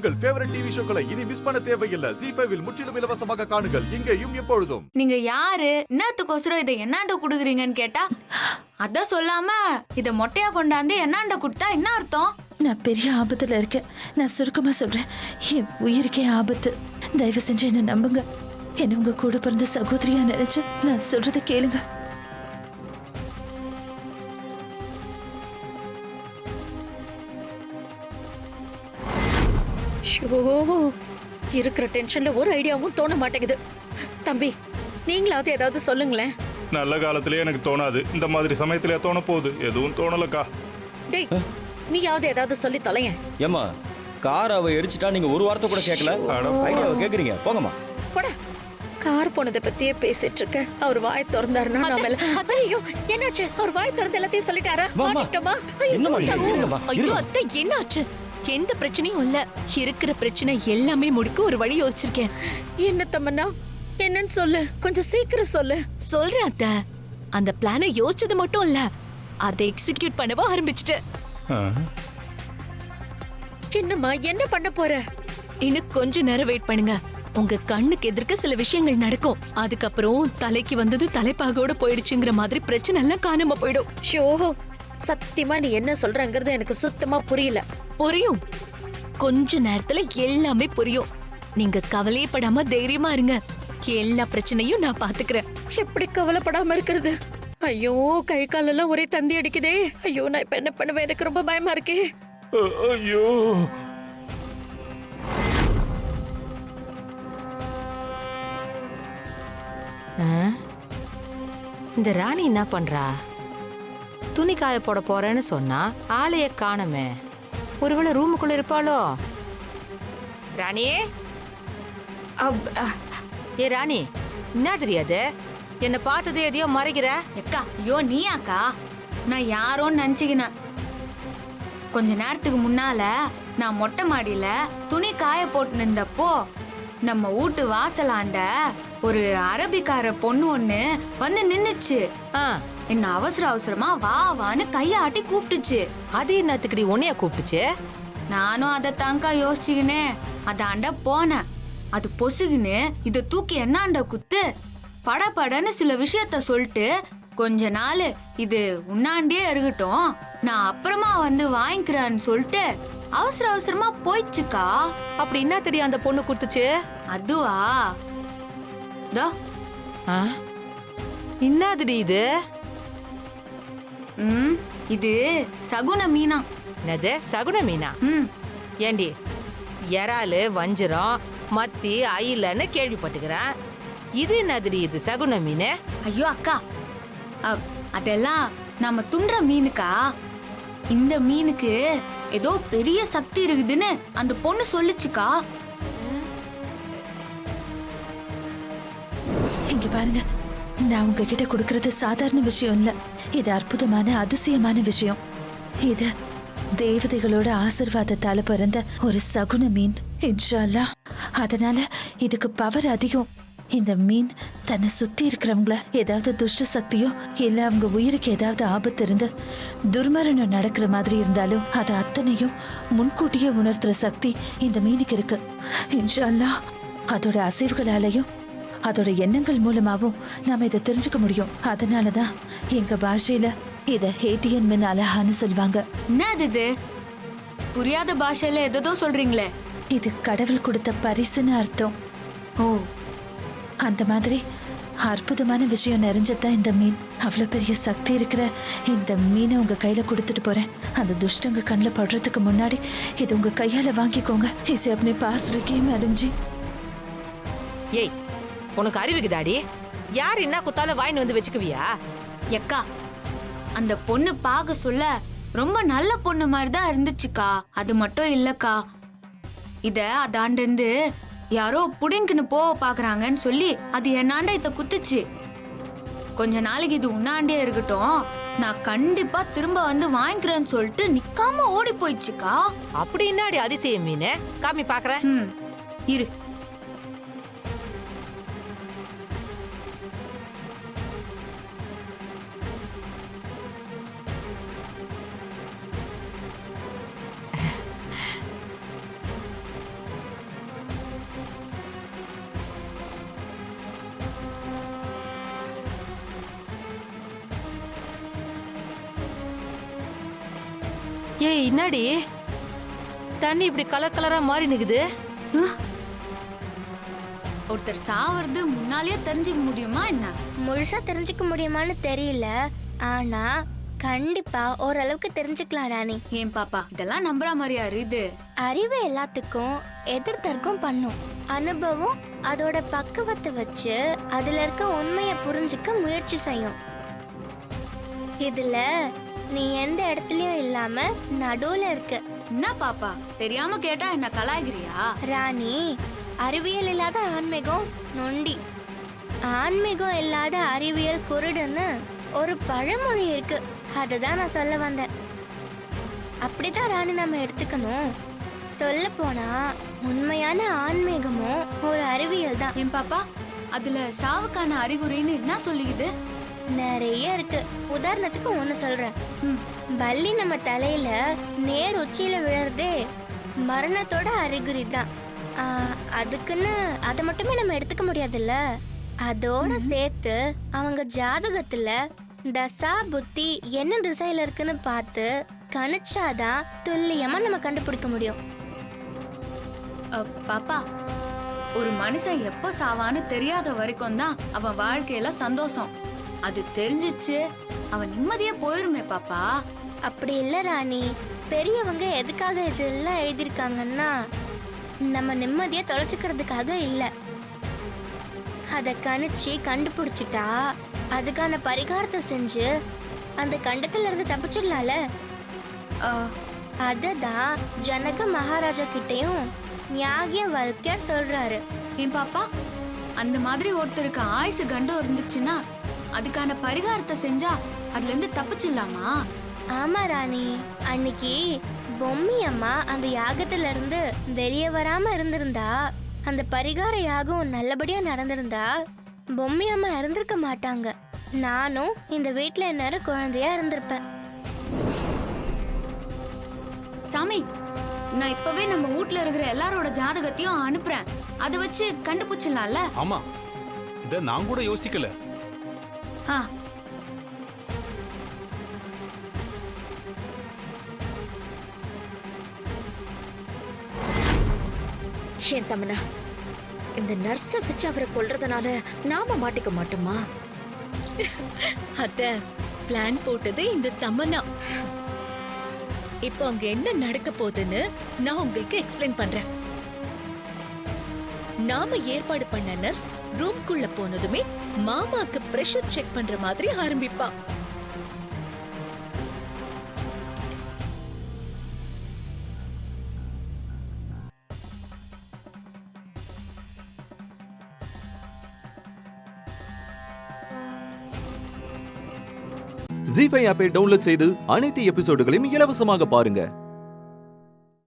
உங்கள் favourite TV ஷோக்களை இனி miss பண்ண தேவையில்லை. ஜீ5 இல் முற்றிலும் இலவசமாக காணுங்கள், இங்கேயும் எப்பொழுதும். நீங்க யாரு, என்னத்துக்கோசரம் இதை என்னாண்ட குடுக்குறீங்கன்னு கேட்டா அத சொல்லாம இத மொட்டையா கொண்டாந்து என்னாண்ட குடுத்தா என்ன அர்த்தம்? நான் பெரிய ஆபத்துல இருக்கேன். நான் சுருக்கமா சொல்றேன், என் உயிருக்கே ஆபத்து. தயவு செஞ்சு என்ன நம்புங்க. என்ன உங்க கூட பிறந்த சகோதரியா நினைச்சு நான் சொல்றத கேளுங்க. இருக்கிற டென்ஷன்ல ஒரு ஐடியாவும் தோண மாட்டேங்குது. தம்பி, நீங்களாவது ஏதாவது சொல்லுங்களேன். நல்ல காலத்திலே எனக்கு தோணாது, இந்த மாதிரி சமயத்திலே தோண போகுது. எதுவும் தோணலக்கா. டேய், நீயாவது ஏதாவது சொல்லி தொலையேன். ஏமா கார் அவ எரிச்சிட்டா, நீங்க ஒரு வார்த்தை கூட கேட்கல. ஐடியாவை கேக்குறீங்க, போங்கம்மா. போடா. கார் போனதை பத்தியே பேசிட்டு இருக்க. அவர் வாய் திறந்தாருன்னா ஐயோ என்னாச்சு? அவர் வாய் திறந்து எல்லாத்தையும் சொல்லிட்டாரா? ஐயோ அத்தை, என்னாச்சு? எந்த பிரச்சனையும் இல்ல. இருக்கிற பிரச்சனை எல்லாமே முடிக்க ஒரு வழி யோசிச்சிருக்கேன். என்ன தம்மண்ணா, என்னன்னு சொல்லு, கொஞ்சம் சீக்கிரம் சொல்லு. சொல்றேன் அத்தை. அந்த பிளானை யோசிச்சது மட்டும் இல்ல, அதை எக்ஸிக்யூட் பண்ணவா ஆரம்பிச்சுட்டேன். என்னம்மா, என்ன பண்ண போற? இன்னும் கொஞ்ச நேரம் வெயிட் பண்ணுங்க. உங்க கண்ணுக்கு எதிர்க்க சில விஷயங்கள் நடக்கும். அதுக்கப்புறம் தலைக்கு வந்தது தலைப்பாகோட போயிடுச்சுங்கிற மாதிரி பிரச்சனை எல்லாம் காணாம போயிடும். ஷோ, சத்தியமா நீ என்ன சொல்றங்கிறது எனக்கு சுத்தமா புரியல. புரியும், கொஞ்ச நேரத்துல எல்லாமே புரியும். நீங்க கவலைப்படாம தைரியமா இருங்க. எல்லா பிரச்சனையும் நான் பாத்துக்கிறேன். எப்படி கவலைப்படாம இருக்கிறது? ஐயோ, கை காலெல்லாம் ஒரே தந்தி அடிக்குதே. ஐயோ, நான் இப்ப என்ன பண்ணுவேன்? எனக்கு ரொம்ப பயமா இருக்கே. ஐயோ, இந்த ராணி என்ன பண்றா? துணி காய போட போறேன்னு சொன்னா ஆளைய காணமே. ஒருவேளை ரூமுக்குள்ள இருப்பாளோ? ராணி, ஏ ராணி, என்ன தெரியாது? என்ன பார்த்ததே எதையோ மறைக்கிற. அக்கா, ஐயோ நீயாக்கா? நான் யாரோன்னு நினைச்சுக்கினேன். கொஞ்ச நேரத்துக்கு முன்னால நான் மொட்டை மாடியில துணி காய போட்டு நின்றப்போ நம்ம வீட்டு வாசலாண்ட ஒரு அரபிக்கார பொண்ணு ஒண்ணு வந்து நின்னுச்சு. என்ன அவசர அவசரமா வா வான்னு கையாட்டி கூப்பிட்டுச்சு. அது என்னத்துக்குடி உன்னைய கூப்பிட்டுச்சு? நானும் அதை தாங்கா யோசிச்சுக்கினே அதாண்ட போனேன். அது பொசுகுன்னு இத தூக்கி என்னாண்ட குத்து படபடன்னு சில விஷயத்த சொல்லிட்டு, கொஞ்ச நாள் இது உன்னாண்டே இருக்கட்டும், நான் அப்புறமா வந்து வாங்கிக்கிறேன்னு சொல்லிட்டு அவசர அவசரமா போயிடுச்சுக்கா. அப்படி என்ன தெரியும் அந்த பொண்ணு குடுத்துச்சு? அதுவா, என்னதுடி இது? இது சகுன மீனா. என்னது சகுன மீனா? ஏண்டி, இறாலு, வஞ்சிரம், மத்தி, அயிலன்னு கேள்விப்பட்டுக்கிறேன். இது என்னதுடி இது சகுன மீன்? ஐயோ அக்கா, அதெல்லாம் நாம துண்ற மீனுக்கா. இந்த மீனுக்கு ஏதோ பெரிய சக்தி இருக்குதுன்னு அந்த பொண்ணு சொல்லுச்சுக்கா. இங்க பாருங்க, நான் உங்ககிட்ட கொடுக்கறது சாதாரண விஷயம் இல்ல. இது அற்புதமான அதிசயமான விஷயம். இது தேவதைகளோட ஆசீர்வாதத்தால பிறந்த ஒரு சகுன மீன், இன்ஷா அல்லாஹ். அதனால இதுக்கு பவர் அதிகம். இந்த மீன் தன்னை சுத்தி இருக்கிறவங்கள ஏதாவது துஷ்ட சக்தியோ இல்ல அவங்க உயிருக்கு ஏதாவது ஆபத்து இருந்து துர்மரணம் நடக்கிற மாதிரி இருந்தாலும் அது அத்தனையும் முன்கூட்டியே உணர்த்துற சக்தி இந்த மீனுக்கு இருக்கு. இன்ஷா அல்லாஹ் அதோட அசைவுகளாலையும் அதோட எண்ணங்கள் மூலமாவும் நாம இதை தெரிஞ்சுக்க முடியும். அதனாலதான் எங்க பாஷையில இத ஹேட்டியன் மின் அலஹான்னு சொல்லுவாங்க. என்னது இது? புரியாத பாஷையில எதோ சொல்றீங்களே. இது கடவுள் கொடுத்த பரிசுன்னு அர்த்தம். ஓ, அந்த மாதிரி அற்புதமான விஷயம் நிறைஞ்சதுதான் இந்த மீன். அவ்வளவு பெரிய சக்தி இருக்கிற இந்த மீனை உங்க கையில கொடுத்துட்டு போறேன். அந்த துஷ்டங்க கண்ணில் படுறதுக்கு முன்னாடி இது உங்க கையால வாங்கிக்கோங்க. இசை அப்படி பாஸ் இருக்கே மேடம் ஜி. ஏய், உனக்கு அறிவுக்குதாடி? யார் என்ன குத்தால வாயின் வந்து வச்சுக்குவியா? எக்கா, அந்த பொண்ணு பாக்க சொல்ல ரொம்ப நல்ல பொண்ணு மாதிரிதான் இருந்துச்சுக்கா. அது மட்டும் இல்லக்கா, இத அதாண்டு யாரோ புடிங்குன்னு போக பாக்குறாங்கன்னு சொல்லி அது என்னாண்ட இத குத்துச்சு. கொஞ்ச நாளைக்கு இது உன்னாண்டே இருக்கட்டும், நான் கண்டிப்பா திரும்ப வந்து வாங்கிக்கிறேன்னு சொல்லிட்டு நிக்காம ஓடி போயிடுச்சுக்கா. அப்படி என்னாடி அதிசயம் மீன்? காமி பாக்குறேன். இரு. ஏய் என்னடி தண்ணி இப்படி கலர் கலரா மாறி நிக்குது? ஒருத்தர் சாவறது முன்னாலேயே தெரிஞ்சுக்க முடியுமா என்ன? முழுசா தெரிஞ்சுக்க முடியுமான்னு தெரியல, ஆனா கண்டிப்பா ஓரளவுக்கு தெரிஞ்சுக்கலாம் ராணி. ஏன் பாப்பா இதெல்லாம் நம்புற மாதிரியா இது? அறிவு எல்லாத்துக்கும் எதிர்த்தர்க்கும் பண்ணும். அனுபவம் அதோட பக்குவத்தை வச்சு அதுல இருக்க உண்மையை புரிஞ்சுக்க முயற்சி செய்யும். இதுல நீ எந்த இடத்துலயும் இல்லாம நடுவுல இருக்க. என்ன பாப்பா தெரியாம கேட்டா என்ன கலாய்கிறியா? ராணி, அறிவியல் இல்லாத ஆன்மீகம் நொண்டி, ஆன்மீகம் இல்லாத அறிவியல் குருடுன்னு ஒரு பழமொழி இருக்கு. அதுதான் நான் சொல்ல வந்தேன். அப்படிதான் ராணி நம்ம எடுத்துக்கணும். சொல்ல போனா உண்மையான ஆன்மீகமும் ஒரு அறிவியல் தான். ஏன் பாப்பா அதுல சாவுக்கான அறிகுறின்னு என்ன சொல்லிக்குது? நிறைய இருக்கு. உதாரணத்துக்கு ஒண்ணு சொல்றேன். பல்லி நம்ம தலையில நேர் உச்சியில விழறதே மரணத்தோட அறிகுறி தான். அதுக்குன்னு அதை மட்டுமே நம்ம எடுத்துக்க முடியாதுல்ல. அதோட சேர்த்து அவங்க ஜாதகத்துல தசா புத்தி என்ன திசையில இருக்குன்னு பார்த்து கணிச்சாதான் துல்லியமா நம்ம கண்டுபிடிக்க முடியும். பாப்பா ஒரு மனுஷன் எப்போ சாவான்னு தெரியாத வரைக்கும் தான் அவன் வாழ்க்கையில சந்தோஷம். அது தெரிஞ்சிச்சு அவன் நிம்மதியா போயிருமே பாப்பா. அப்படி இல்ல ராணி, பெரியவங்க எதுக்காக இதெல்லாம் எழுதியிருக்காங்கன்னா நம்ம நிம்மதியா தொலைச்சுக்கிறதுக்காக இல்ல. அத கணிச்சு கண்டுபிடிச்சிட்டா அதுக்கான பரிகாரத்தை செஞ்சு அந்த கண்டத்துல இருந்து தப்பிச்சிடலாம்ல. அததான் ஜனக மகாராஜா கிட்டையும் ஞாகிய வல்கர் சொல்றாரு. ஏன் பாப்பா அந்த மாதிரி ஒருத்தருக்கு ஆயுசு கண்டம் இருந்துச்சுன்னா அதுக்கான பரிகாரத்தை செஞ்சா அதுல இருந்து தப்பிச்சிடலாமா? ஆமா ராணி, அன்னைக்கு பொம்மி அம்மா அந்த யாகத்துல இருந்து வெளியே வராம இருந்திருந்தா, அந்த பரிகார யாகம் நல்லபடியா நடந்திருந்தா பொம்மி அம்மா இறந்திருக்க மாட்டாங்க. நானும் இந்த வீட்டுல நேரம் குழந்தையா இருந்திருப்பேன். சாமி, நான் இப்பவே நம்ம வீட்ல இருக்கிற எல்லாரோட ஜாதகத்தையும் அனுப்புறேன். அதை வச்சு கண்டுபிடிச்சிடலாம்ல? ஆமா, இத நான் கூட யோசிக்கல. ஏன் தமனா, இந்த நர்ஸ வச்சு அவரை கொல்றதுனால நாம மாட்டிக்க மாட்டோமா? அத பிளான் போட்டது இந்த தமன்னா. இப்போ அங்க என்ன நடக்க போகுதுன்னு நான் உங்களுக்கு எக்ஸ்பிளைன் பண்றேன். நாம ஏற்பாடு பண்ண நர்ஸ் ரூம்குள்ள போனதுமே மாமாக்கு பிரஷர் செக் பண்ற மாதிரி ஆரம்பிப்பா. ஜீ5 ஆப்பை டவுன்லோட் செய்து அனைத்து எபிசோடுகளையும் இலவசமாக பாருங்க.